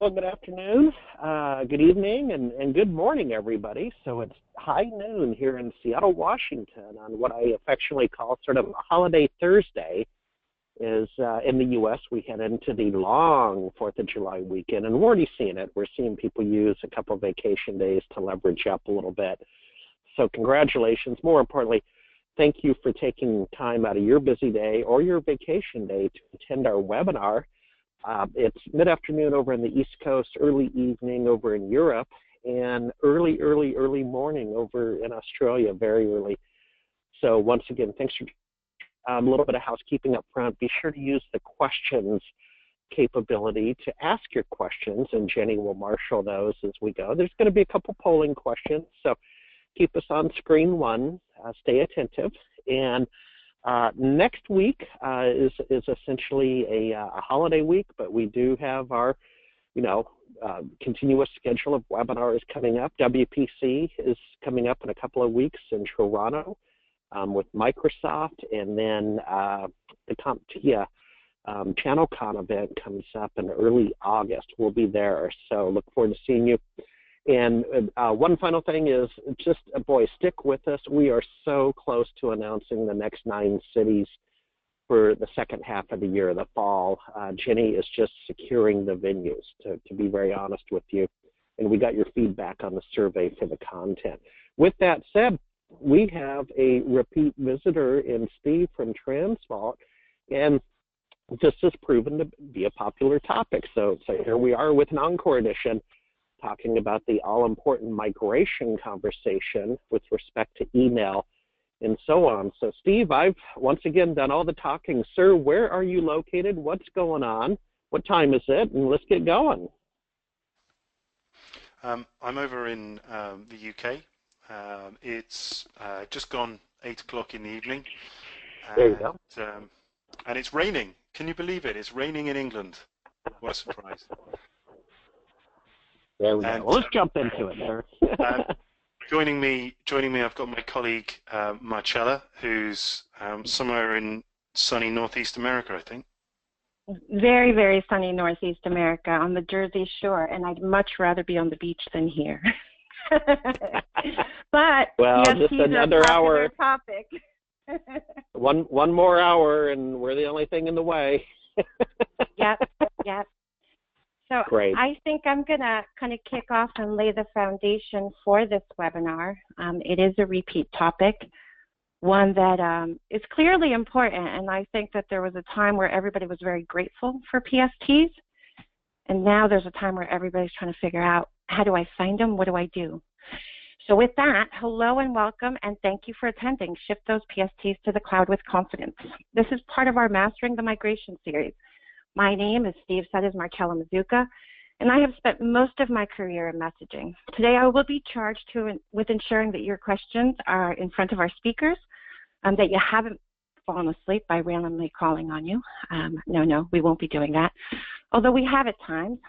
Well, good afternoon, good evening, and good morning, everybody. So it's high noon here in Seattle, Washington, on what I affectionately call sort of a holiday Thursday. Is in the U.S., we head into the long 4th of July weekend, and we're already seeing it. We're seeing people use a couple of vacation days to leverage up a little bit. So congratulations. More importantly, thank you for taking time out of your busy day or your vacation day to attend our webinar. It's mid-afternoon over in the East Coast, early evening over in Europe, and early morning over in Australia, very early. So once again, thanks for a little bit of housekeeping up front. Be sure to use the questions capability to ask your questions, and Jenny will marshal those as we go. There's going to be a couple polling questions, so keep us on screen one, stay attentive, and next week is essentially a holiday week, but we do have our, continuous schedule of webinars coming up. WPC is coming up in a couple of weeks in Toronto with Microsoft, and then the CompTIA ChannelCon event comes up in early August. We'll be there, so look forward to seeing you. And one final thing is just, boy, stick with us. We are so close to announcing the next 9 cities for the second half of the year, the fall. Jenny is just securing the venues, to be very honest with you. And we got your feedback on the survey for the content. With that said, we have a repeat visitor in Steve from Transvault, and this has proven to be a popular topic. So here we are with an encore edition, talking about the all-important migration conversation with respect to email and so on. So Steve, I've once again done all the talking. Sir, where are you located? What's going on? What time is it? And let's get going. I'm over in the UK. It's just gone 8 o'clock in the evening. There you go. And it's raining. Can you believe it? It's raining in England. What a surprise. There we go. Well, let's jump into it, sir. Joining me, I've got my colleague Marcella, who's somewhere in sunny Northeast America, I think. Very, very sunny Northeast America on the Jersey Shore, and I'd much rather be on the beach than here. But well, just another hour. Topic. one more hour, and we're the only thing in the way. Yep. So great. I think I'm going to kind of kick off and lay the foundation for this webinar. It is a repeat topic, one that is clearly important, and I think that there was a time where everybody was very grateful for PSTs, and now there's a time where everybody's trying to figure out, how do I find them? What do I do? So with that, hello and welcome, and thank you for attending Shift Those PSTs to the Cloud with Confidence. This is part of our Mastering the Migration series. My name, as Steve said, is Marcella Mazzucca, and I have spent most of my career in messaging. Today I will be charged with ensuring that your questions are in front of our speakers, that you haven't fallen asleep by randomly calling on you. No, we won't be doing that, although we have at times.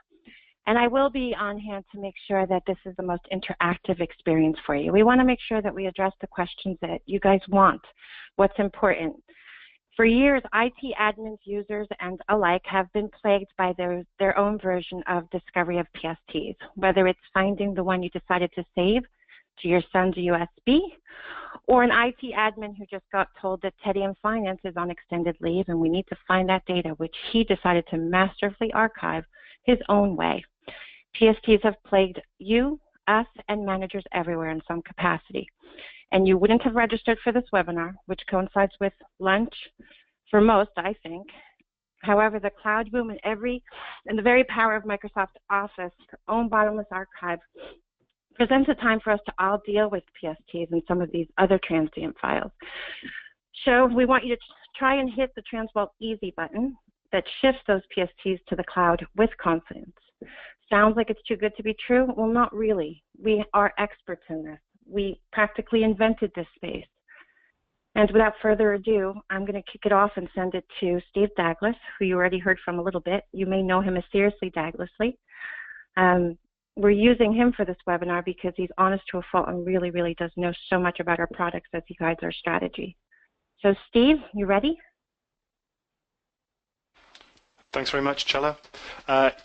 And I will be on hand to make sure that this is the most interactive experience for you. We want to make sure that we address the questions that you guys want, what's important. For years, IT admins, users, and alike have been plagued by their own version of discovery of PSTs, whether it's finding the one you decided to save to your son's USB, or an IT admin who just got told that Teddy in Finance is on extended leave and we need to find that data, which he decided to masterfully archive his own way. PSTs have plagued you, us, and managers everywhere in some capacity. And you wouldn't have registered for this webinar, which coincides with lunch for most, I think. However, the cloud boom and the very power of Microsoft Office, own bottomless archive, presents a time for us to all deal with PSTs and some of these other transient files. So we want you to try and hit the Transvault Easy button that shifts those PSTs to the cloud with confidence. Sounds like it's too good to be true? Well, not really. We are experts in this. We practically invented this space. And without further ado, I'm going to kick it off and send it to Steve Douglas, who you already heard from a little bit. You may know him as Seriously Douglasley. We're using him for this webinar because he's honest to a fault and really, really does know so much about our products as he guides our strategy. So Steve, you ready? Thanks very much, Chella.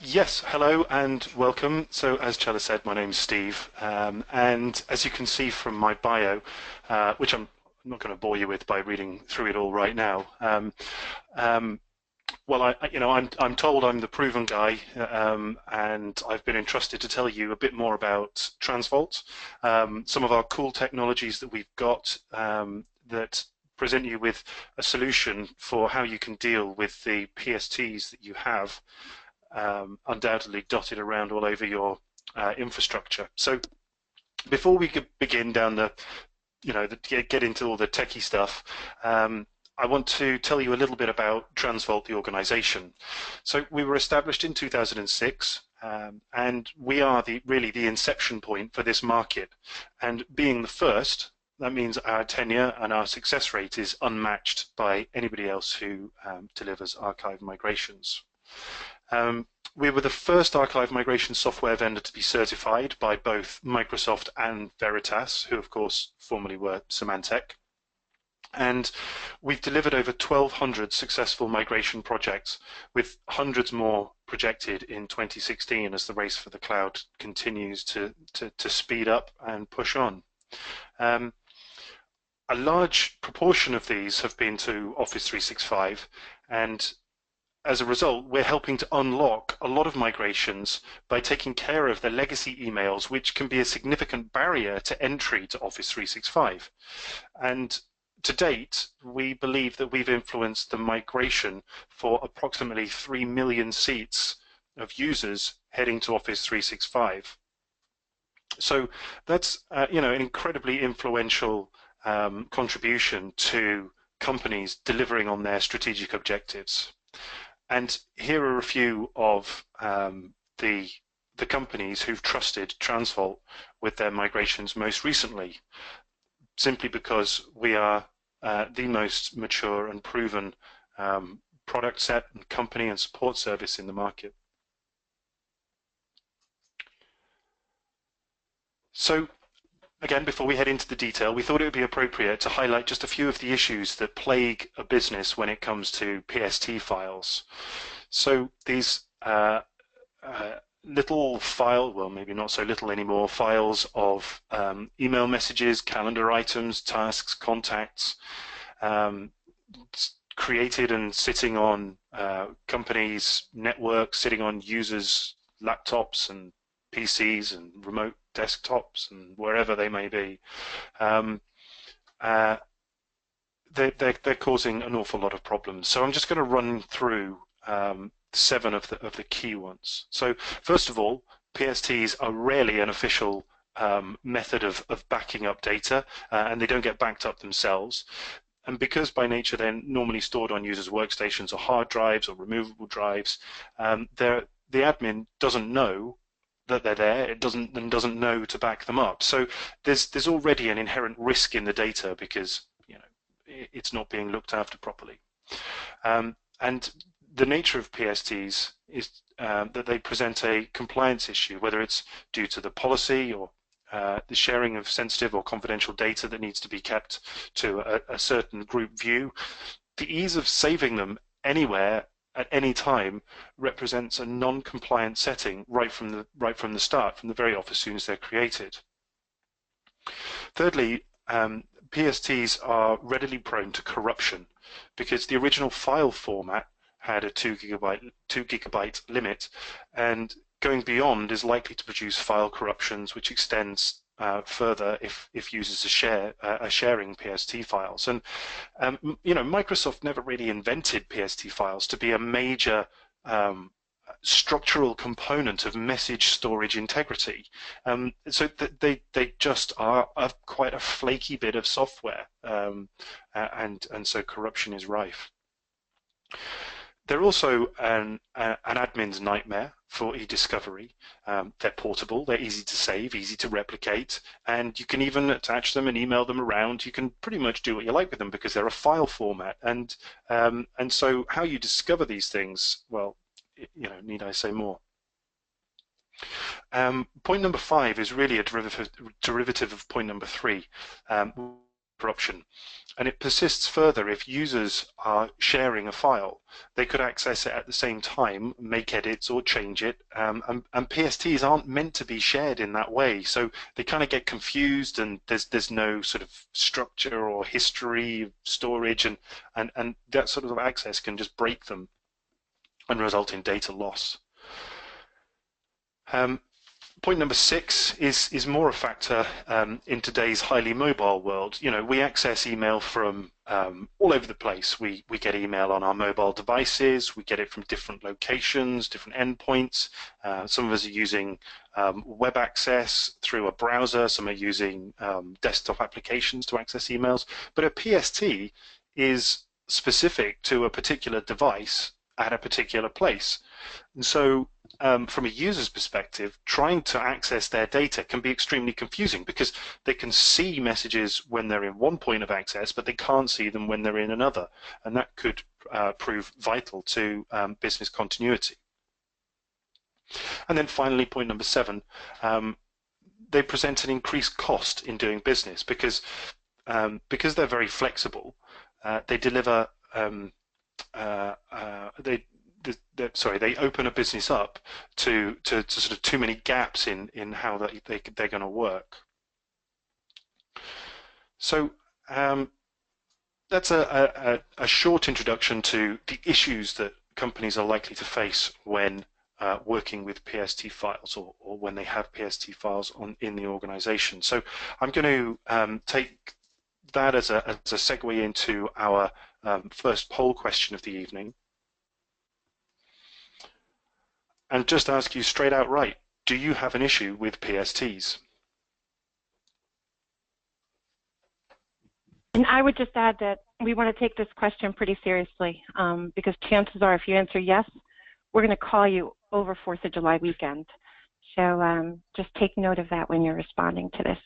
Yes, hello and welcome. So as Chella said, my name's Steve, and as you can see from my bio, which I'm not going to bore you with by reading through it all right now. Well, I'm told I'm the proven guy, and I've been entrusted to tell you a bit more about Transvault, some of our cool technologies that we've got that present you with a solution for how you can deal with the PSTs that you have undoubtedly dotted around all over your infrastructure. So before we could begin down the, get into all the techie stuff, I want to tell you a little bit about Transvault, the organization. So we were established in 2006, and we are really the inception point for this market. And being the first, that means our tenure and our success rate is unmatched by anybody else who delivers archive migrations. We were the first archive migration software vendor to be certified by both Microsoft and Veritas, who of course formerly were Symantec. And we've delivered over 1,200 successful migration projects, with hundreds more projected in 2016 as the race for the cloud continues to speed up and push on. A large proportion of these have been to Office 365, and as a result, we're helping to unlock a lot of migrations by taking care of the legacy emails, which can be a significant barrier to entry to Office 365. And to date, we believe that we've influenced the migration for approximately 3 million seats of users heading to Office 365. So that's an incredibly influential contribution to companies delivering on their strategic objectives. And here are a few of the companies who've trusted Transvault with their migrations most recently, simply because we are the most mature and proven product set and company and support service in the market. So again, before we head into the detail, we thought it would be appropriate to highlight just a few of the issues that plague a business when it comes to PST files. So these little well, maybe not so little anymore, files of email messages, calendar items, tasks, contacts, created and sitting on companies' networks, sitting on users' laptops and PCs and remote desktops and wherever they may be. They're causing an awful lot of problems. So I'm just going to run through 7 of the key ones. So first of all, PSTs are rarely an official method of backing up data, and they don't get backed up themselves. And because by nature they're normally stored on users' workstations or hard drives or removable drives, the admin doesn't know that they're there. It doesn't know to back them up. So there's already an inherent risk in the data because it's not being looked after properly. And the nature of PSTs is that they present a compliance issue, whether it's due to the policy or the sharing of sensitive or confidential data that needs to be kept to a certain group view. The ease of saving them anywhere at any time represents a non-compliant setting right from the start, from the very off as soon as they're created. Thirdly, PSTs are readily prone to corruption because the original file format had a 2 gigabyte limit, and going beyond is likely to produce file corruptions, which extends further if users are sharing PST files. And Microsoft never really invented PST files to be a major structural component of message storage integrity. So they just are quite a flaky bit of software, and so corruption is rife. They're also an admin's nightmare for e-discovery. They're portable, they're easy to save, easy to replicate, and you can even attach them and email them around. You can pretty much do what you like with them because they're a file format. And so how you discover these things, well, need I say more? Point number 5 is really a derivative of point number 3. corruption. And it persists further if users are sharing a file. They could access it at the same time, make edits or change it, and PSTs aren't meant to be shared in that way. So they kind of get confused, and there's no sort of structure or history, storage, and that sort of access can just break them and result in data loss. Point number 6 is more a factor in today's highly mobile world. You know, we access email from all over the place. We get email on our mobile devices. We get it from different locations, different endpoints. Some of us are using web access through a browser. Some are using desktop applications to access emails. But a PST is specific to a particular device at a particular place. And so from a user's perspective, trying to access their data can be extremely confusing because they can see messages when they're in one point of access, but they can't see them when they're in another. And that could prove vital to business continuity. And then finally, point number 7, they present an increased cost in doing business because they're very flexible. They deliver they open a business up to sort of too many gaps in how they're going to work. So that's a short introduction to the issues that companies are likely to face when working with PST files or when they have PST files in the organization. So I'm going to take that as a segue into our first poll question of the evening. And just ask you straight out right, do you have an issue with PSTs? And I would just add that we want to take this question pretty seriously because chances are if you answer yes, we're going to call you over 4th of July weekend. So just take note of that when you're responding to this.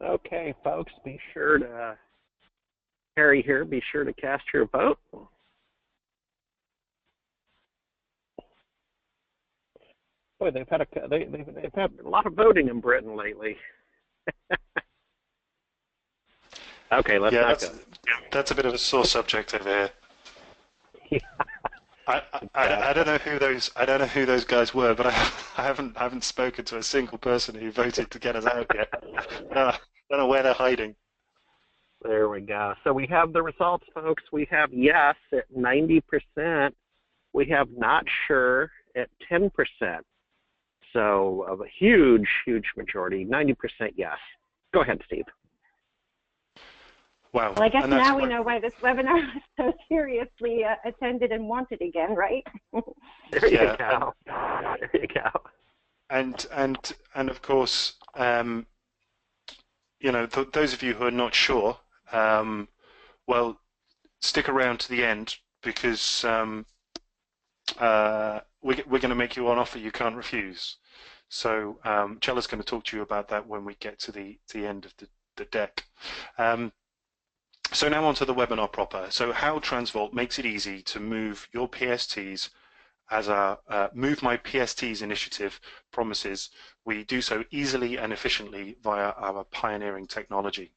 Okay, folks, be sure to, Harry here, be sure to cast your vote. Boy, they've had a lot of voting in Britain lately. Okay, let's not go. That's a bit of a sore subject over here. Yeah. I don't know who those guys were, but I haven't spoken to a single person who voted to get us out yet. Don't know where they're hiding. There we go. So we have the results, folks. We have yes at 90%. We have not sure at 10%. So of a huge, huge majority, 90% yes. Go ahead, Steve. Wow. Well, I guess now we know why this webinar was so seriously attended and wanted again, right? There you go. There you go. And of course, you know, those of you who are not sure, well, stick around to the end because we're going to make you an offer you can't refuse. So Chella's going to talk to you about that when we get to the end of the deck. So now on to the webinar proper. So how Transvault makes it easy to move your PSTs as our Move My PSTs initiative promises. We do so easily and efficiently via our pioneering technology.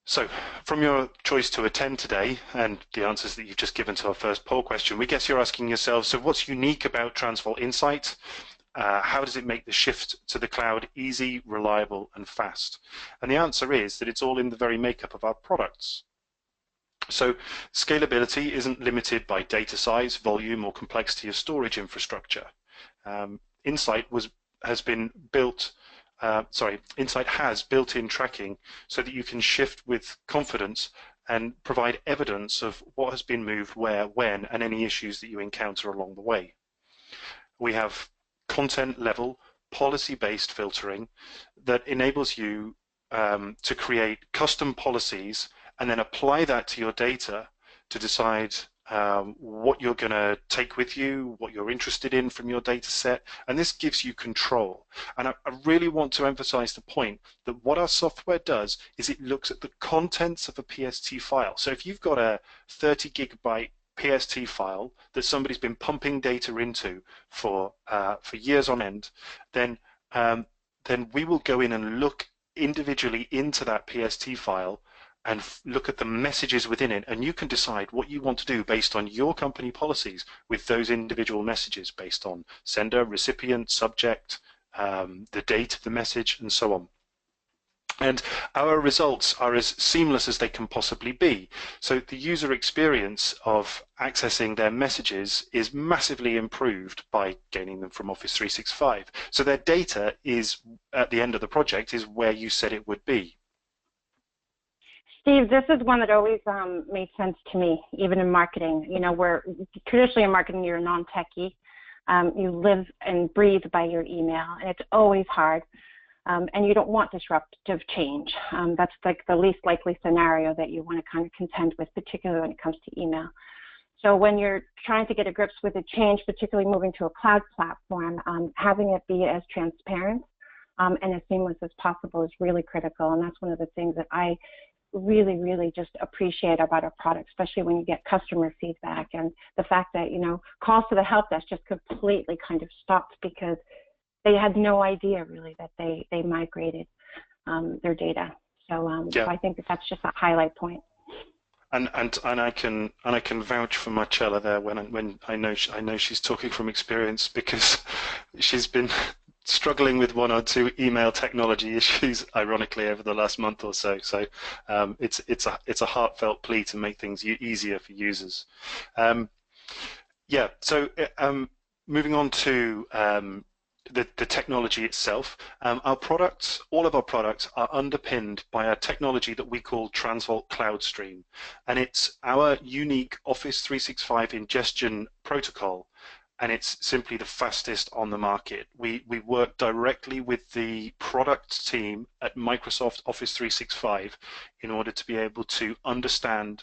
So from your choice to attend today and the answers that you've just given to our first poll question, we guess you're asking yourselves, so what's unique about Transvault Insight? How does it make the shift to the cloud easy, reliable, and fast? And the answer is that it's all in the very makeup of our products. So scalability isn't limited by data size, volume, or complexity of storage infrastructure. Insight has built-in tracking so that you can shift with confidence and provide evidence of what has been moved where, when, and any issues that you encounter along the way. We have content-level, policy-based filtering that enables you to create custom policies and then apply that to your data to decide what you're going to take with you, what you're interested in from your data set, and this gives you control. And I really want to emphasize the point that what our software does is it looks at the contents of a PST file. So if you've got a 30 gigabyte PST file that somebody's been pumping data into for years on end, then we will go in and look individually into that PST file and look at the messages within it, and you can decide what you want to do based on your company policies with those individual messages, based on sender, recipient, subject, the date of the message, and so on. And our results are as seamless as they can possibly be. So the user experience of accessing their messages is massively improved by gaining them from Office 365. So their data is, at the end of the project, is where you said it would be. Steve, this is one that always made sense to me, even in marketing. You know, where traditionally in marketing you're non-techie. You live and breathe by your email, and it's always hard. And you don't want disruptive change. That's like the least likely scenario that you want to kind of contend with, particularly when it comes to email. So when you're trying to get a grips with a change, particularly moving to a cloud platform, having it be as transparent and as seamless as possible is really critical. And that's one of the things that I really, really just appreciate about our product, especially when you get customer feedback, and the fact that, you know, calls to the help desk just completely kind of stopped because they had no idea really that they migrated their data. So, yeah. So I think that that's just a highlight point. And I can vouch for Marcella there when I know she's talking from experience, because she's been struggling with one or two email technology issues, ironically, over the last month or so. So it's a heartfelt plea to make things easier for users. Yeah. So moving on to the technology itself. Our products, all of our products, are underpinned by a technology that we call Transvault Cloud Stream, and it's our unique Office 365 ingestion protocol, and it's simply the fastest on the market. We work directly with the product team at Microsoft Office 365 in order to be able to understand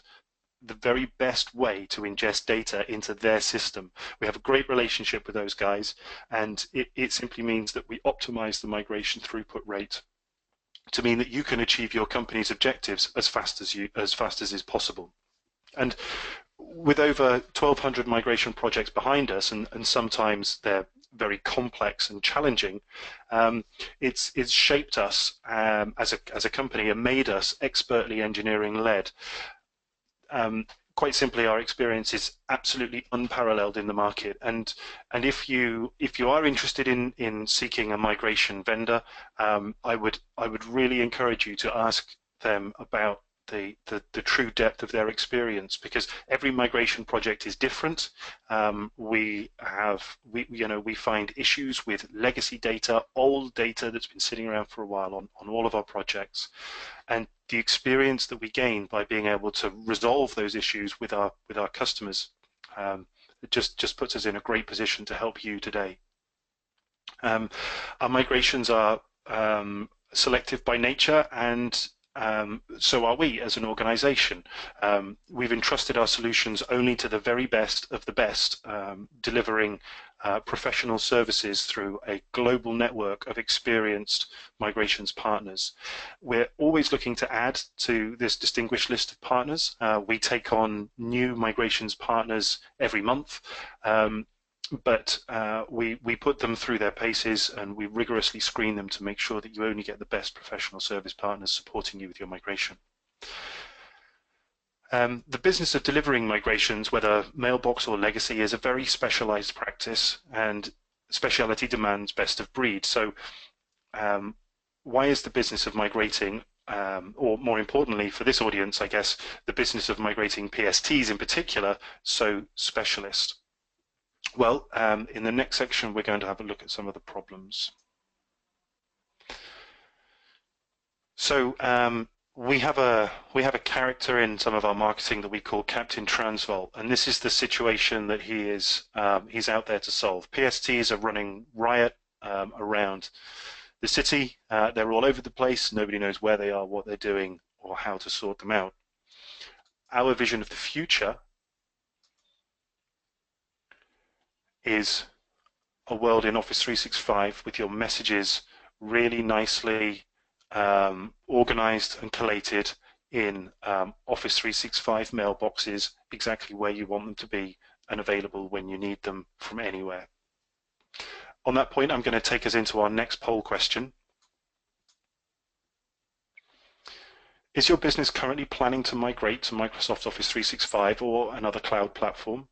the very best way to ingest data into their system. We have a great relationship with those guys, and it simply means that we optimize the migration throughput rate to mean that you can achieve your company's objectives as fast as is possible. And with over 1,200 migration projects behind us, and sometimes they're very complex and challenging, it's shaped us as a company and made us expertly engineering led. Quite simply, our experience is absolutely unparalleled in the market, and if you are interested in seeking a migration vendor, I would really encourage you to ask them about the true depth of their experience, because every migration project is different. We find issues with legacy data, old data that's been sitting around for a while on all of our projects, and the experience that we gain by being able to resolve those issues with our customers, it just puts us in a great position to help you today. Our migrations are selective by nature, and so are we as an organization. We've entrusted our solutions only to the very best of the best, delivering professional services through a global network of experienced migrations partners. We're always looking to add to this distinguished list of partners. We take on new migrations partners every month, but we put them through their paces, and we rigorously screen them to make sure that you only get the best professional service partners supporting you with your migration. The business of delivering migrations, whether mailbox or legacy, is a very specialized practice, and speciality demands best of breed. So why is the business of migrating, or more importantly for this audience, I guess, the business of migrating PSTs in particular, so specialist? Well, in the next section, we're going to have a look at some of the problems. So we have a character in some of our marketing that we call Captain Transvault, and this is the situation that he's out there to solve. PSTs are running riot around the city. They're all over the place. Nobody knows where they are, what they're doing, or how to sort them out. Our vision of the future is a world in Office 365 with your messages really nicely organized and collated in Office 365 mailboxes exactly where you want them to be and available when you need them from anywhere. On that point, I'm going to take us into our next poll question. Is your business currently planning to migrate to Microsoft Office 365 or another cloud platform?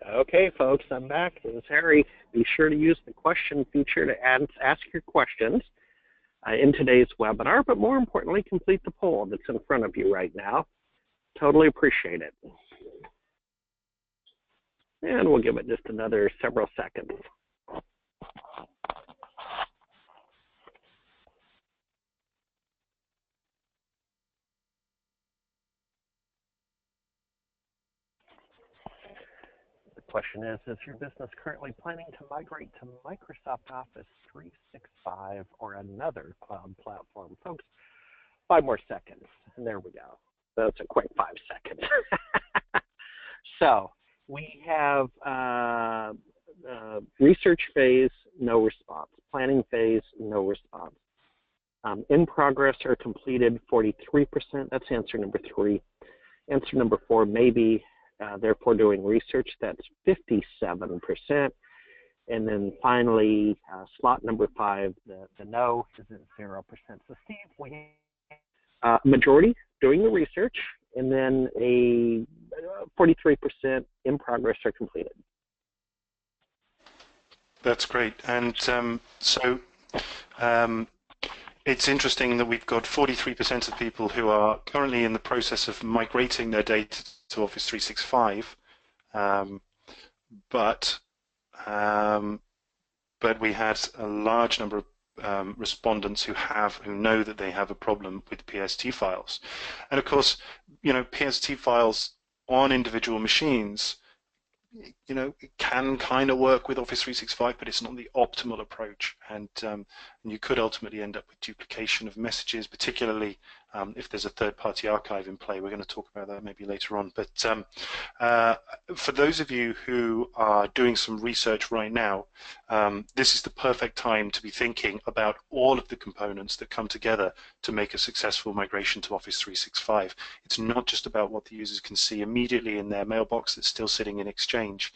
Okay, folks, I'm back. This is Harry. Be sure to use the question feature to ask your questions in today's webinar, but more importantly, complete the poll that's in front of you right now. Totally appreciate it. And we'll give it just another several seconds. The question is your business currently planning to migrate to Microsoft Office 365 or another cloud platform? Folks, 5 more seconds, and there we go. That's a quick 5 seconds. So we have research phase, no response. Planning phase, no response. In progress or completed, 43%. That's answer number 3. Answer number 4, maybe, therefore doing research. That's 57%. And then finally, slot number 5, the no is at 0%. So Steve, we majority doing the research, and then a 43% in progress or completed. That's great. And it's interesting that we've got 43% of people who are currently in the process of migrating their data to Office 365, but we had a large number of respondents who know that they have a problem with PST files. And of course, PST files on individual machines, it can kind of work with Office 365, but it's not the optimal approach. And you could ultimately end up with duplication of messages, particularly if there's a third-party archive in play. We're going to talk about that maybe later on. But for those of you who are doing some research right now, this is the perfect time to be thinking about all of the components that come together to make a successful migration to Office 365. It's not just about what the users can see immediately in their mailbox that's still sitting in Exchange,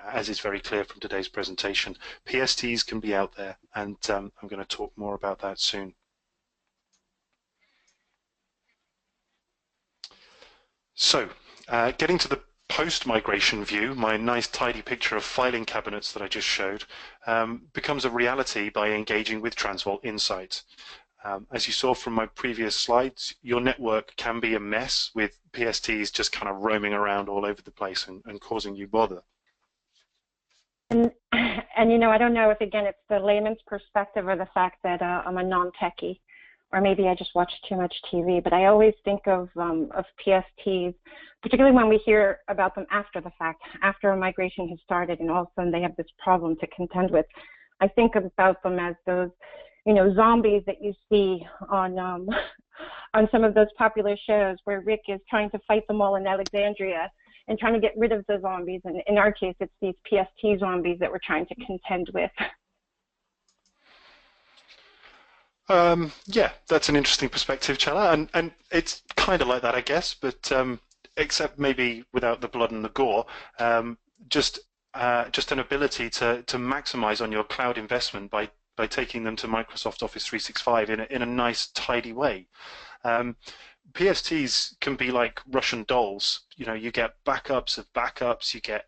as is very clear from today's presentation. PSTs can be out there, and I'm going to talk more about that soon. So, getting to the post-migration view, my nice tidy picture of filing cabinets that I just showed becomes a reality by engaging with Transvault Insight. As you saw from my previous slides, your network can be a mess with PSTs just kind of roaming around all over the place and causing you bother. And I don't know if, again, it's the layman's perspective or the fact that I'm a non-techie, or maybe I just watch too much TV, but I always think of PSTs, particularly when we hear about them after the fact, after a migration has started and all of a sudden they have this problem to contend with. I think about them as those, zombies that you see on some of those popular shows where Rick is trying to fight them all in Alexandria and trying to get rid of the zombies. And in our case, it's these PST zombies that we're trying to contend with. Yeah, that's an interesting perspective, Chella, and it's kind of like that, I guess, but except maybe without the blood and the gore, just an ability to maximize on your cloud investment by taking them to Microsoft Office 365 in a nice, tidy way. PSTs can be like Russian dolls. You get backups of backups, you get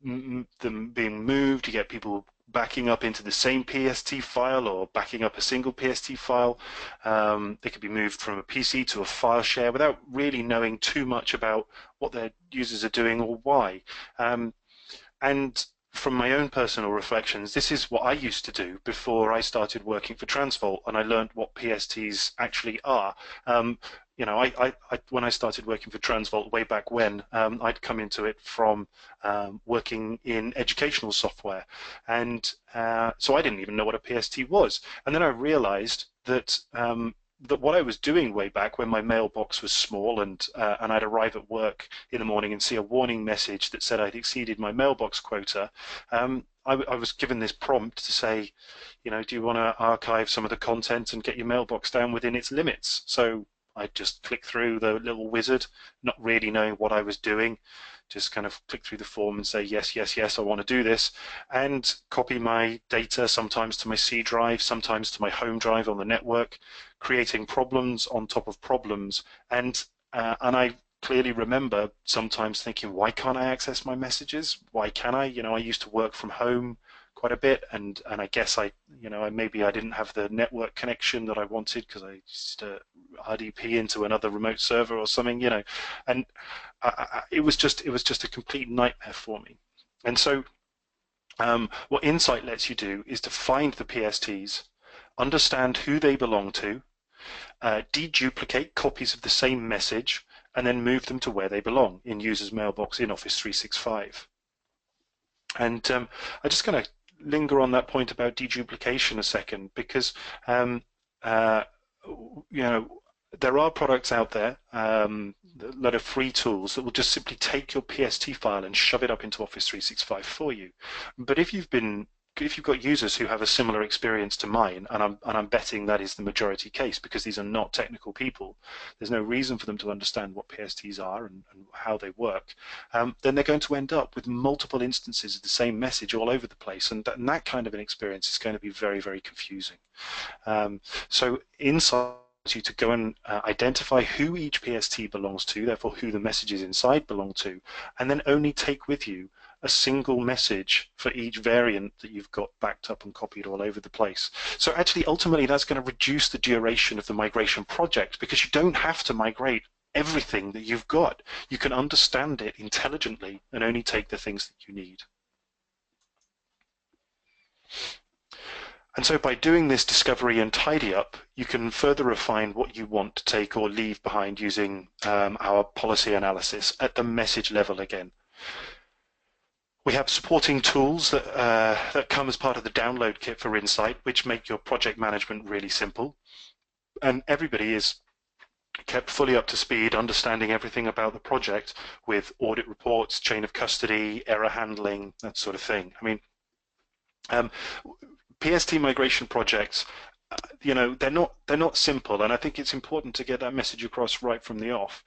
them being moved, you get people backing up into the same PST file or backing up a single PST file. They could be moved from a PC to a file share without really knowing too much about what their users are doing or why. And from my own personal reflections, this is what I used to do before I started working for Transvault, and I learned what PSTs actually are. When I started working for Transvault way back when, I'd come into it from working in educational software, and so I didn't even know what a PST was. And then I realized that that what I was doing way back when my mailbox was small and I'd arrive at work in the morning and see a warning message that said I'd exceeded my mailbox quota, I was given this prompt to say, do you want to archive some of the content and get your mailbox down within its limits? So I just click through the little wizard, not really knowing what I was doing, just kind of click through the form and say, yes, yes, yes, I want to do this, and copy my data, sometimes to my C drive, sometimes to my home drive on the network, creating problems on top of problems. And I clearly remember sometimes thinking, why can't I access my messages? Why can I? I used to work from home quite a bit, and I guess maybe I didn't have the network connection that I wanted because I used to RDP into another remote server or something, and it was just a complete nightmare for me. And so what Insight lets you do is to find the PSTs, understand who they belong to, deduplicate copies of the same message, and then move them to where they belong in users' mailbox in Office 365. And I'm just going to linger on that point about deduplication a second, because there are products out there, a lot of free tools that will just simply take your PST file and shove it up into Office 365 for you. But if you've got users who have a similar experience to mine, and I'm betting that is the majority case because these are not technical people, there's no reason for them to understand what PSTs are and how they work, then they're going to end up with multiple instances of the same message all over the place, and that kind of an experience is going to be very, very confusing. So Insight you to go and identify who each PST belongs to, therefore who the messages inside belong to, and then only take with you a single message for each variant that you've got backed up and copied all over the place. So actually, ultimately, that's going to reduce the duration of the migration project, because you don't have to migrate everything that you've got. You can understand it intelligently and only take the things that you need. And so by doing this discovery and tidy up, you can further refine what you want to take or leave behind using our policy analysis at the message level again. We have supporting tools that come as part of the download kit for Insight, which make your project management really simple. And everybody is kept fully up to speed, understanding everything about the project with audit reports, chain of custody, error handling, that sort of thing. I mean, PST migration projects, they're not simple, and I think it's important to get that message across right from the off.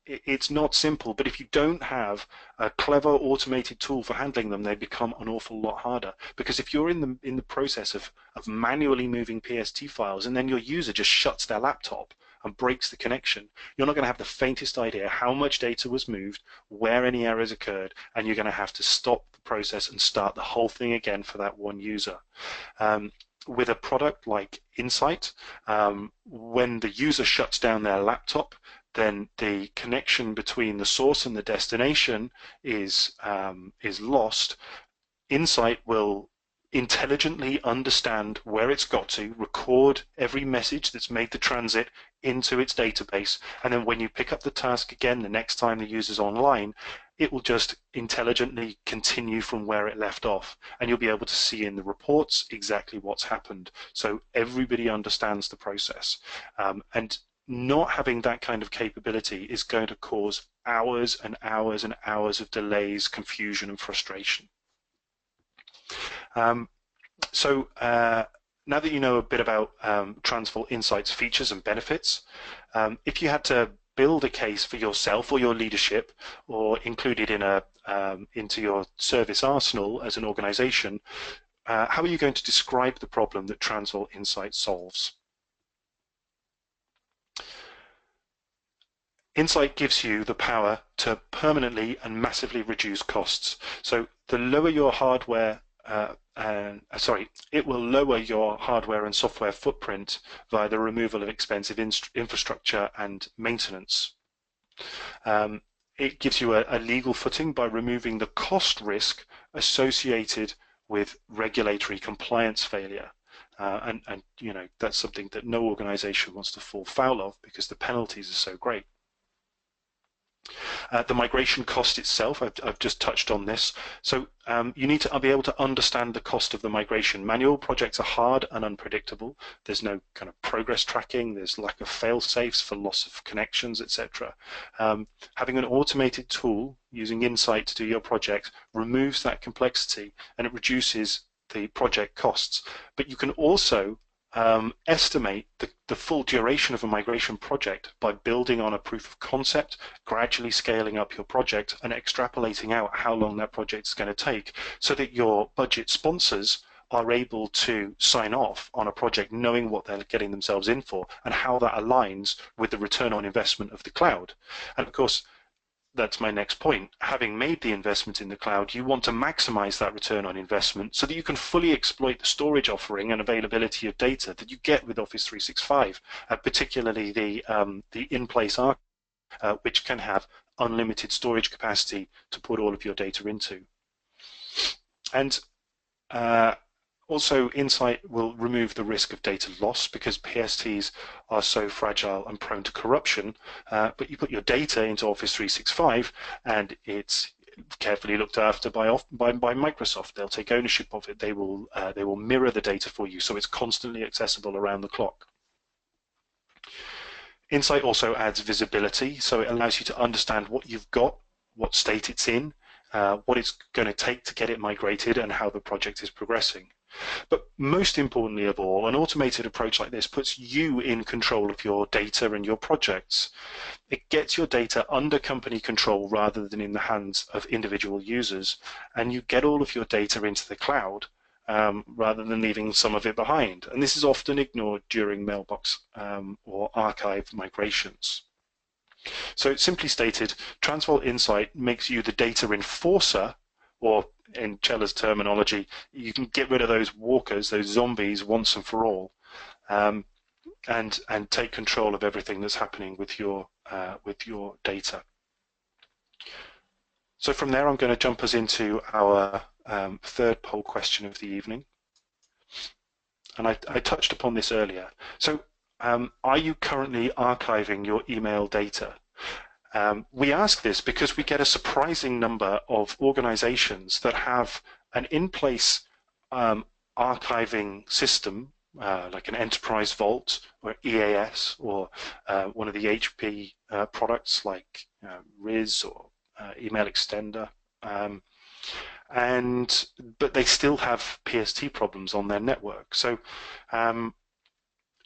It's not simple, but if you don't have a clever automated tool for handling them, they become an awful lot harder. Because if you're in the process of manually moving PST files, and then your user just shuts their laptop and breaks the connection, you're not going to have the faintest idea how much data was moved, where any errors occurred, and you're going to have to stop the process and start the whole thing again for that one user. With a product like Insight, when the user shuts down their laptop, then the connection between the source and the destination is lost. Insight will intelligently understand where it's got to, record every message that's made the transit into its database, and then when you pick up the task again the next time the user's online, it will just intelligently continue from where it left off, and you'll be able to see in the reports exactly what's happened. So everybody understands the process. And not having that kind of capability is going to cause hours and hours and hours of delays, confusion, and frustration. So now that you know a bit about Transvault Insight's features and benefits, if you had to build a case for yourself or your leadership, or include it in into your service arsenal as an organization, how are you going to describe the problem that Transvault Insight solves? Insight gives you the power to permanently and massively reduce costs. So the lower your hardware, it will lower your hardware and software footprint via the removal of expensive infrastructure and maintenance. It gives you a legal footing by removing the cost risk associated with regulatory compliance failure. And that's something that no organization wants to fall foul of, because the penalties are so great. The migration cost itself, I've just touched on this. So you need to be able to understand the cost of the migration. Manual projects are hard and unpredictable. There's no kind of progress tracking. There's lack of fail-safes for loss of connections, etc. Having an automated tool using Insight to do your project removes that complexity and it reduces the project costs. But you can also estimate the full duration of a migration project by building on a proof of concept, gradually scaling up your project and extrapolating out how long that project is going to take so that your budget sponsors are able to sign off on a project knowing what they're getting themselves in for and how that aligns with the return on investment of the cloud. And of course, that's my next point. Having made the investment in the cloud, you want to maximize that return on investment so that you can fully exploit the storage offering and availability of data that you get with Office 365, particularly the in-place archive, which can have unlimited storage capacity to put all of your data into. And also, Insight will remove the risk of data loss because PSTs are so fragile and prone to corruption. But you put your data into Office 365 and it's carefully looked after by Microsoft. They'll take ownership of it. They will mirror the data for you so it's constantly accessible around the clock. Insight also adds visibility, so it allows you to understand what you've got, what state it's in, what it's going to take to get it migrated and how the project is progressing. But most importantly of all, an automated approach like this puts you in control of your data and your projects. It gets your data under company control rather than in the hands of individual users, and you get all of your data into the cloud rather than leaving some of it behind. And this is often ignored during mailbox or archive migrations. So simply stated, Transvault Insight makes you the data enforcer, or in Cella's terminology, you can get rid of those walkers, those zombies, once and for all, and take control of everything that's happening with your data. So from there, I'm going to jump us into our third poll question of the evening, and I touched upon this earlier. So, are you currently archiving your email data? We ask this because we get a surprising number of organizations that have an in-place archiving system, like an enterprise vault or EAS or one of the HP products like RIS or email extender, but they still have PST problems on their network. So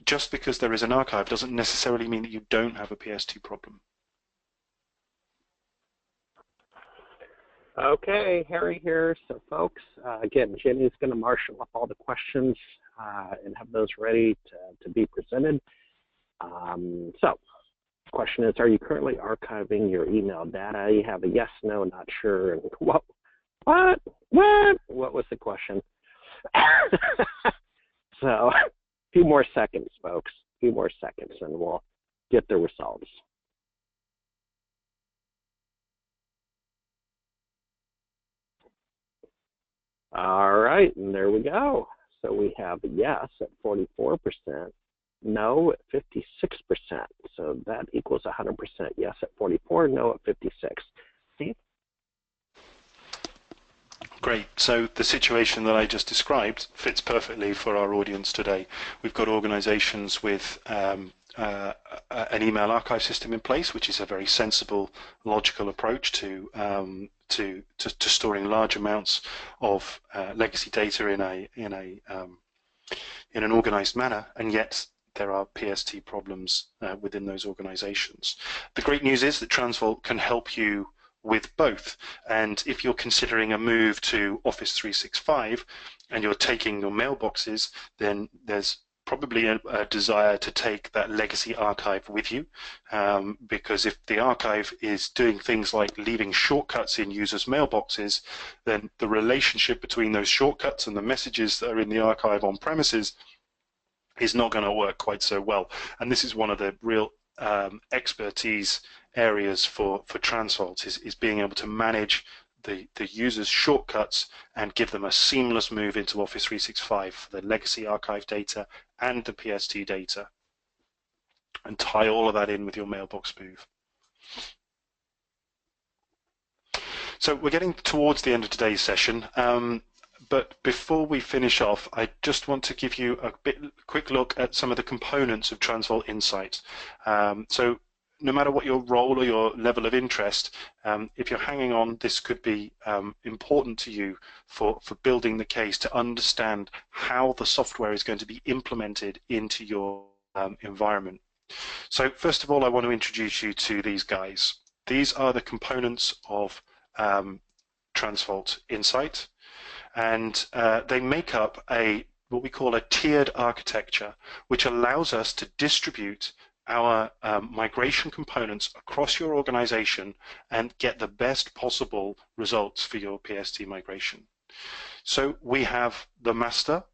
just because there is an archive doesn't necessarily mean that you don't have a PST problem. Okay, Harry here. So folks, again, Jenny's going to marshal up all the questions and have those ready to be presented. So the question is, are you currently archiving your email data? You have a yes, no, not sure. And what was the question? So a few more seconds, folks, a few more seconds, and we'll get the results. All right, and there we go. So we have yes at 44%, no at 56%. So that equals 100% yes at 44, no at 56. Steve? Great. So the situation that I just described fits perfectly for our audience today. We've got organizations with an email archive system in place, which is a very sensible, logical approach to storing large amounts of legacy data in an organized manner, and yet there are PST problems within those organizations. The great news is that Transvault can help you with both, and if you're considering a move to Office 365 and you're taking your mailboxes, then there's probably a desire to take that legacy archive with you, because if the archive is doing things like leaving shortcuts in users' mailboxes, then the relationship between those shortcuts and the messages that are in the archive on premises is not going to work quite so well. And this is one of the real expertise areas for Transvault is being able to manage the user's shortcuts and give them a seamless move into Office 365 for the legacy archive data and the PST data, and tie all of that in with your mailbox move. So we're getting towards the end of today's session, but before we finish off, I just want to give you a quick look at some of the components of Transvault Insight. So no matter what your role or your level of interest, if you're hanging on, this could be important to you for building the case to understand how the software is going to be implemented into your environment. So first of all, I want to introduce you to these guys. These are the components of Transvault Insight, and they make up what we call a tiered architecture, which allows us to distribute our migration components across your organization and get the best possible results for your PST migration. So we have the master,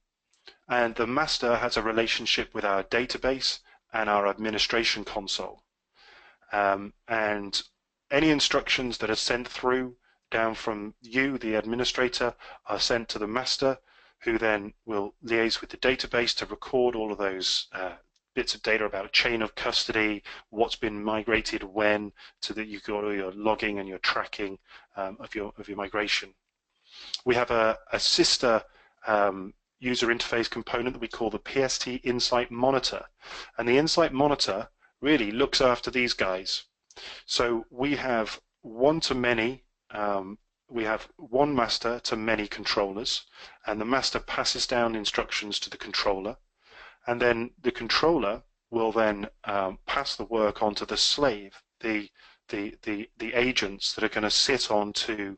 and the master has a relationship with our database and our administration console. And any instructions that are sent through down from you, the administrator, are sent to the master, who then will liaise with the database to record all of those bits of data about chain of custody, what's been migrated when, so that you've got all your logging and your tracking of your migration. We have a sister user interface component that we call the PST Insight Monitor, and the Insight Monitor really looks after these guys. So we have one-to-many, we have one master to many controllers, and the master passes down instructions to the controller, and then the controller will then pass the work onto the slave, the agents that are going to sit onto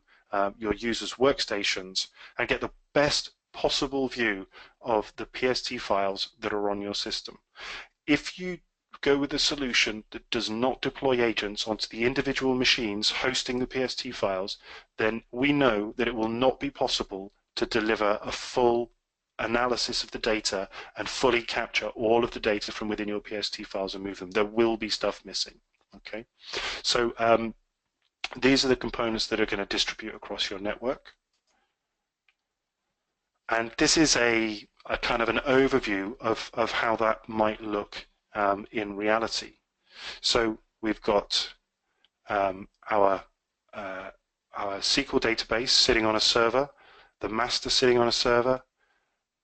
your users' workstations and get the best possible view of the PST files that are on your system. If you go with a solution that does not deploy agents onto the individual machines hosting the PST files, then we know that it will not be possible to deliver a full analysis of the data and fully capture all of the data from within your PST files and move them. There will be stuff missing. Okay, so these are the components that are going to distribute across your network. And this is a kind of an overview of how that might look in reality. So we've got our SQL database sitting on a server, the master sitting on a server,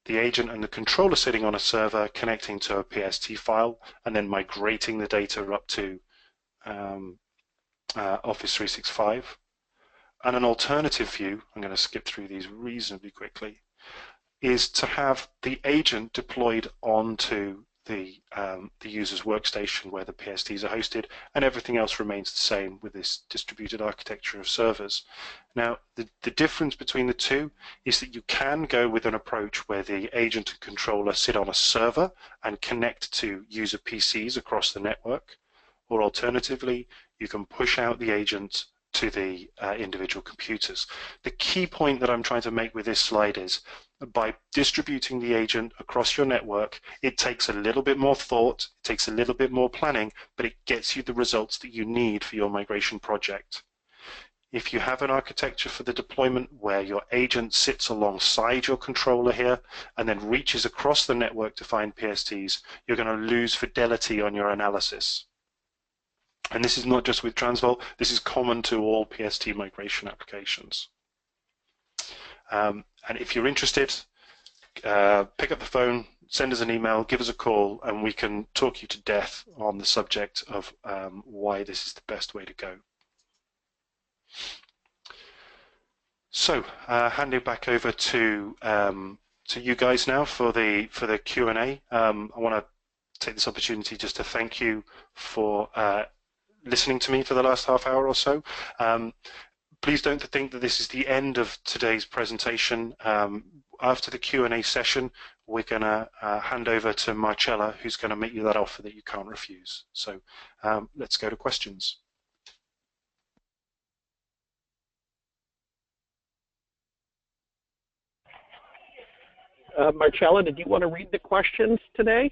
the agent and the controller sitting on a server connecting to a PST file, and then migrating the data up to Office 365. And an alternative view, I'm going to skip through these reasonably quickly, is to have the agent deployed onto the user's workstation where the PSTs are hosted, and everything else remains the same with this distributed architecture of servers. Now, the difference between the two is that you can go with an approach where the agent and controller sit on a server and connect to user PCs across the network, or alternatively, you can push out the agent to the individual computers. The key point that I'm trying to make with this slide is by distributing the agent across your network, it takes a little bit more thought, it takes a little bit more planning, but it gets you the results that you need for your migration project. If you have an architecture for the deployment where your agent sits alongside your controller here and then reaches across the network to find PSTs, you're going to lose fidelity on your analysis. And this is not just with Transvault, this is common to all PST migration applications. And if you're interested, pick up the phone, send us an email, give us a call, and we can talk you to death on the subject of why this is the best way to go. So, handing back over to you guys now for the Q&A. I want to take this opportunity just to thank you for listening to me for the last half hour or so. Please don't think that this is the end of today's presentation. After the Q&A session, we're going to hand over to Marcella, who's going to make you that offer that you can't refuse. So let's go to questions. Marcella, did you want to read the questions today?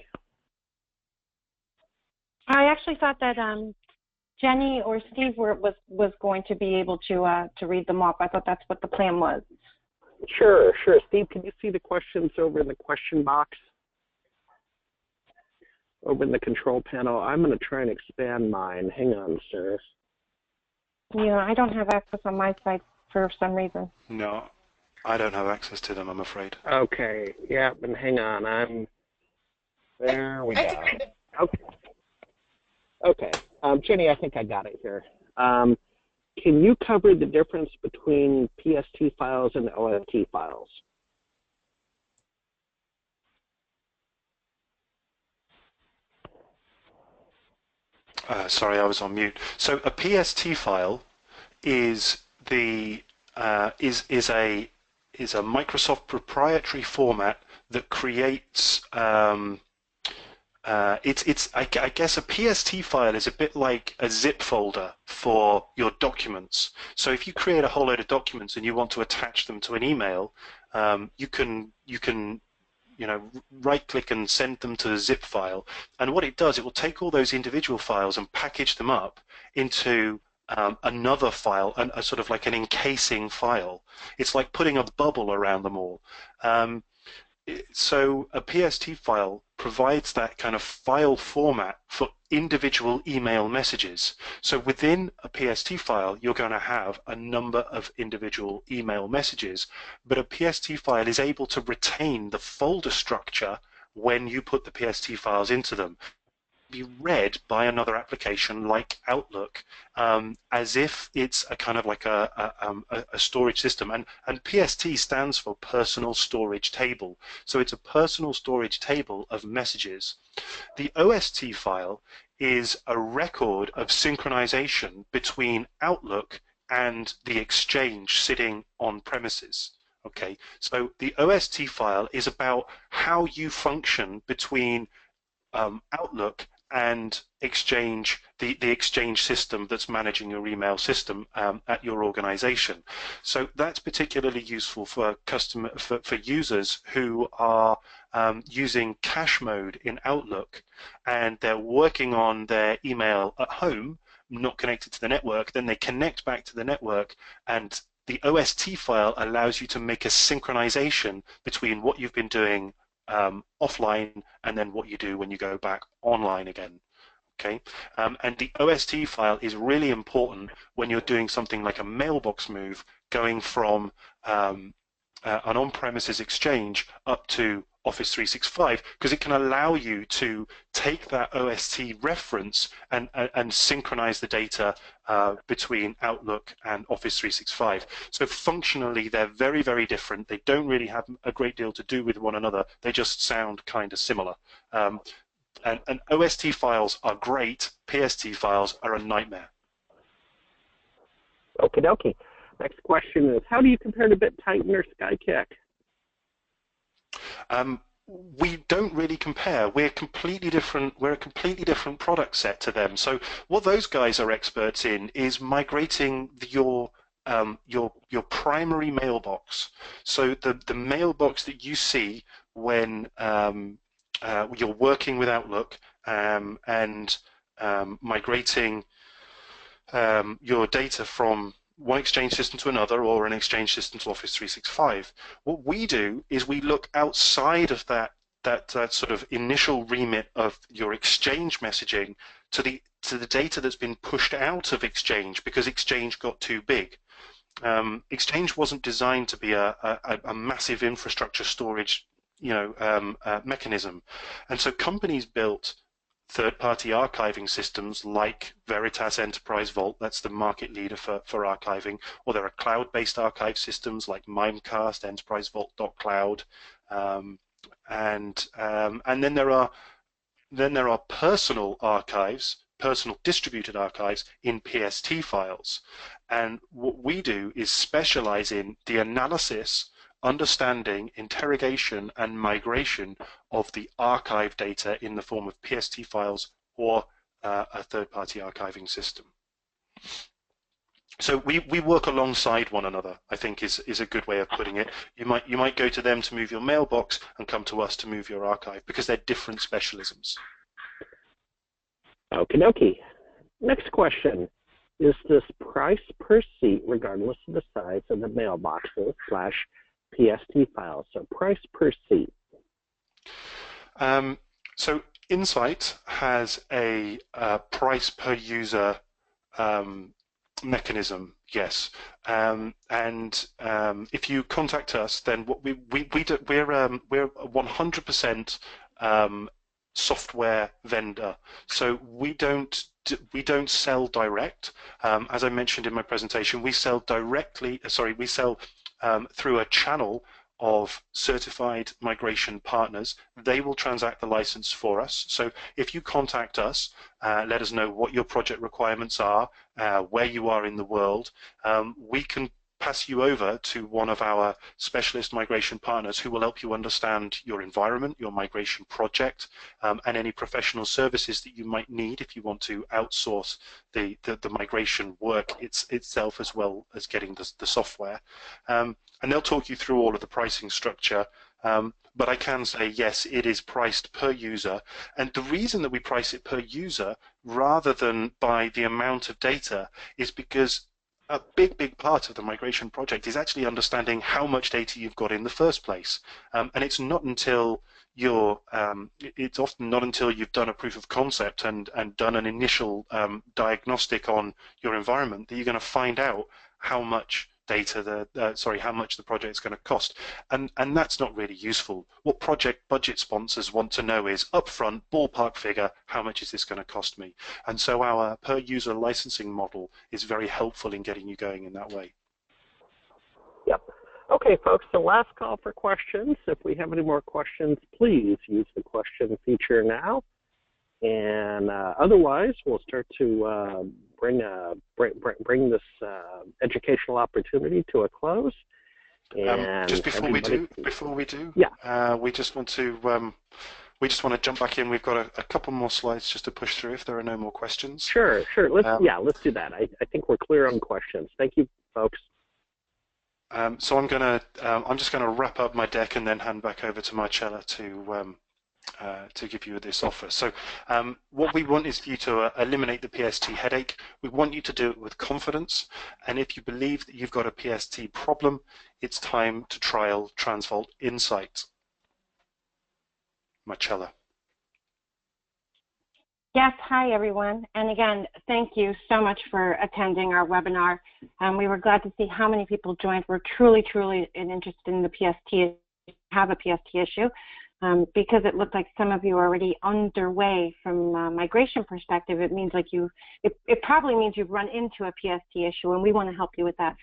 I actually thought that Jenny or Steve was going to be able to read them off. I thought that's what the plan was. Sure. Steve, can you see the questions over in the question box? Over in the control panel. I'm going to try and expand mine. Hang on, sir. Yeah, I don't have access on my side. for some reason. No, I don't have access to them, I'm afraid. Okay, yeah, and hang on, there we go. Okay, okay. Jenny, I think I got it here. Can you cover the difference between PST files and OST files? Sorry, I was on mute. So a PST file is the is a Microsoft proprietary format that creates I guess a PST file is a bit like a zip folder for your documents. So if you create a whole load of documents and you want to attach them to an email, you can right click and send them to the zip file. And what it does, it will take all those individual files and package them up into another file, a sort of like an encasing file. It's like putting a bubble around them all. So a PST file provides that kind of file format for individual email messages. So within a PST file, you're going to have a number of individual email messages, but a PST file is able to retain the folder structure when you put the PST files into them. Be read by another application like Outlook as if it's a kind of like a storage system. And PST stands for Personal Storage Table. So it's a personal storage table of messages. The OST file is a record of synchronization between Outlook and the Exchange sitting on premises. Okay, so the OST file is about how you function between Outlook and Exchange, the Exchange system that's managing your email system at your organization. So that's particularly useful for for users who are using cache mode in Outlook, and they're working on their email at home, not connected to the network. Then they connect back to the network, and the OST file allows you to make a synchronization between what you've been doing offline and then what you do when you go back online again. Okay, and the OST file is really important when you're doing something like a mailbox move, going from an on-premises Exchange up to Office 365, because it can allow you to take that OST reference and synchronize the data between Outlook and Office 365. So functionally, they're very, very different. They don't really have a great deal to do with one another. They just sound kind of similar. And OST files are great. PST files are a nightmare. Okie dokie. Next question is, how do you compare to BitTitan or Skykick? We don't really compare. We're completely different. We're a completely different product set to them. So what those guys are experts in is migrating your primary mailbox. So the mailbox that you see when you're working with Outlook and migrating your data from one Exchange system to another, or an Exchange system to Office 365. What we do is we look outside of that sort of initial remit of your Exchange messaging to the data that's been pushed out of Exchange because Exchange got too big. Exchange wasn't designed to be a massive infrastructure storage mechanism, and so companies built third-party archiving systems like Veritas Enterprise Vault, that's the market leader for archiving, or there are cloud-based archive systems like Mimecast, Enterprise Vault.cloud, and then there are personal archives, personal distributed archives in PST files. And what we do is specialize in the analysis, understanding, interrogation, and migration of the archive data in the form of PST files or a third-party archiving system. So we work alongside one another, I think is a good way of putting it. You might go to them to move your mailbox and come to us to move your archive, because they're different specialisms. Okie dokie. Next question. Is this price per seat regardless of the size of the mailboxes / PST files? So price per seat. So Insight has a price per user mechanism, yes. If you contact us, then what we're a 100% software vendor. So we don't sell direct. As I mentioned in my presentation, we sell directly. Sorry, we sell through a channel of certified migration partners. They will transact the license for us. So if you contact us, let us know what your project requirements are, where you are in the world, we can pass you over to one of our specialist migration partners who will help you understand your environment, your migration project, and any professional services that you might need if you want to outsource the migration work itself, as well as getting the software. And they'll talk you through all of the pricing structure. But I can say, yes, it is priced per user. And the reason that we price it per user rather than by the amount of data is because a big part of the migration project is actually understanding how much data you've got in the first place. And it's not until it's often not until you've done a proof of concept and done an initial diagnostic on your environment that you're going to find out how much data how much the project's going to cost, and that's not really useful. What project budget sponsors want to know is upfront ballpark figure, how much is this going to cost me? And so our per user licensing model is very helpful in getting you going in that way. Yep. Okay, folks, so last call for questions. If we have any more questions, please use the question feature now. And otherwise, we'll start to bring this educational opportunity to a close. And just before we do, yeah, we just want to jump back in. We've got a couple more slides just to push through if there are no more questions. Sure. Let's do that. I think we're clear on questions. Thank you, folks. So I'm just gonna wrap up my deck and then hand back over to Marcella to give you this offer. So what we want is for you to eliminate the PST headache. We want you to do it with confidence. And if you believe that you've got a PST problem, it's time to trial Transvault Insight. Marcella. Yes, hi everyone. And again, thank you so much for attending our webinar. We were glad to see how many people joined. We're truly interested in the PST, have a PST issue. Because it looked like some of you are already underway from a migration perspective, it means like it probably means you've run into a PST issue, and we want to help you with that.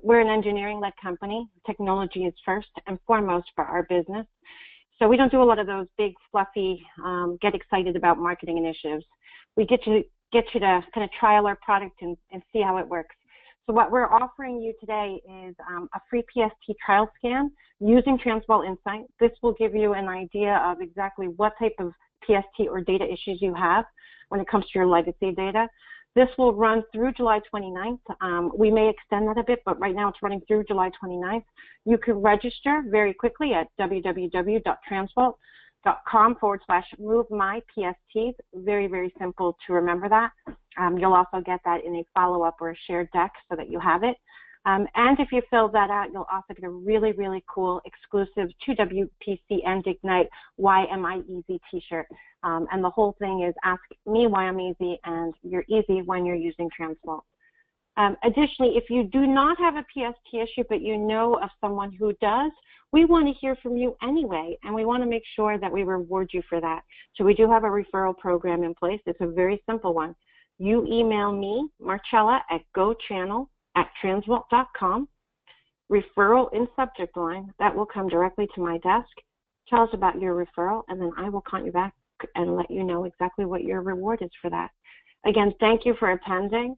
We're an engineering-led company. Technology is first and foremost for our business. So we don't do a lot of those big, fluffy, get excited about marketing initiatives. We get you to kind of trial our product and see how it works. So what we're offering you today is a free PST trial scan using Transvault Insight. This will give you an idea of exactly what type of PST or data issues you have when it comes to your legacy data. This will run through July 29th. We may extend that a bit, but right now it's running through July 29th. You can register very quickly at www.transvault.com/movemypsts. Very simple to remember that. You'll also get that in a follow-up or a shared deck so that you have it. And if you fill that out, you'll also get a really cool exclusive to WPC and Ignite Why Am I Easy t-shirt. And the whole thing is ask me why I'm easy, and you're easy when you're using Transvault. Additionally, if you do not have a PST issue but you know of someone who does, we want to hear from you anyway, and we want to make sure that we reward you for that. So we do have a referral program in place. It's a very simple one. You email me, Marcella, at gochannel@transvault.com, referral in subject line. That will come directly to my desk. Tell us about your referral, and then I will contact you back and let you know exactly what your reward is for that. Again, thank you for attending.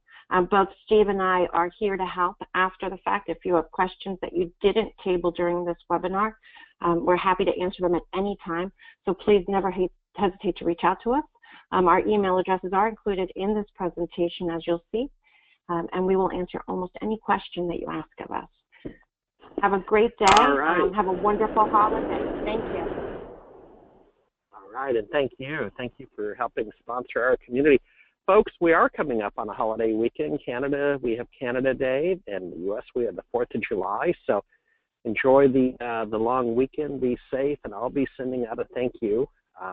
Both Steve and I are here to help after the fact. If you have questions that you didn't table during this webinar, we're happy to answer them at any time. So please never hesitate to reach out to us. Our email addresses are included in this presentation, as you'll see, and we will answer almost any question that you ask of us. Have a great day. All right. Have a wonderful holiday. Thank you. All right, and thank you. Thank you for helping sponsor our community. Folks, we are coming up on a holiday weekend. Canada, we have Canada Day, and the U.S., we have the 4th of July. So enjoy the long weekend. Be safe, and I'll be sending out a thank you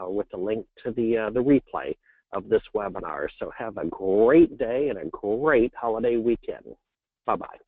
with a link to the replay of this webinar. So have a great day and a great holiday weekend. Bye-bye.